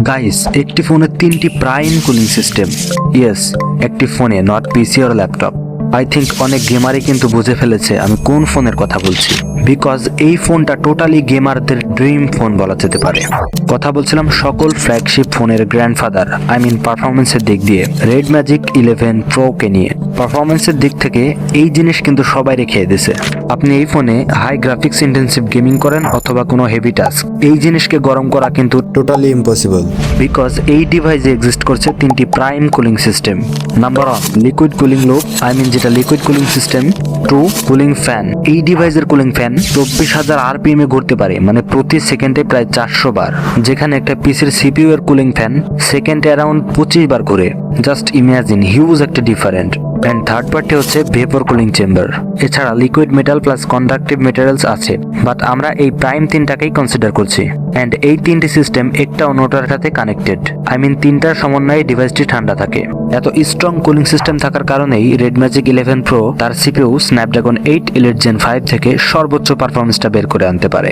Guys, একটি ফোনে 3টি প্রাইম কুলিং সিস্টেম। ইয়েস, একটি ফোনে, not PC or laptop. I think অনেক গেমারই কিন্তু বুঝে ফেলেছে আমি কোন ফোনের কথা বলছি, বিকজ এই ফোনটা টোটালি গেমারদের ড্রিম ফোন বলা যেতে পারে। কথা বলছিলাম সকল ফ্ল্যাগশিপ ফোনের গ্র্যান্ডফাদার, আই মিন পারফরমেন্সের দিক দিয়ে, রেড ম্যাজিক 11 প্রো কে নিয়ে। পারফরমেন্সের দিক থেকে এই জিনিস কিন্তু সবাই রেখে দিছে। আপনি এই ফোনে হাই গ্রাফিক্স ইন্টেন্সিভ গেমিং করেন অথবা কোনো হেভি টাস্ক, এই জিনিসকে গরম করা কিন্তু টোটালি ইম্পসিবল। বিকজ এই ডিভাইসে এক্সিস্ট করছে 3টি prime cooling system. Number 1, liquid cooling loop, I mean যেটা liquid cooling system. 2, cooling fan. এই ডিভাইসের কুলিং ফ্যান 24,000 আরপিএম এ ঘুরতে পারে, মানে প্রতি সেকেন্ডে প্রায় 400 বার, যেখানে একটা পিসির সিপিইউ এর কুলিং ফ্যান সেকেন্ডে অ্যারাউন্ড 25 বার ঘুরে। জাস্ট ইমাজিন, হিউজ একটা ডিফারেন্ট। অ্যান্ড থার্ড পার্টে হচ্ছে ভেপর কুলিং চেম্বার। এছাড়া liquid metal plus conductive materials আছে, বাট আমরা এই প্রাইম 3টাকেই কনসিডার করছি। অ্যান্ড এই 3টি সিস্টেম একটা অন্যটার সাথে কানেক্টেড, আই মিন 3টার সমন্বয়ে ডিভাইসটি ঠান্ডা থাকে। এত স্ট্রং কুলিং সিস্টেম থাকার কারণেই রেড ম্যাজিক 11 প্রো তার সিপিইউ স্ন্যাপড্রাগন 8 এলিট জেন 5 থেকে সর্বোচ্চ পারফরমেন্সটা বের করে আনতে পারে।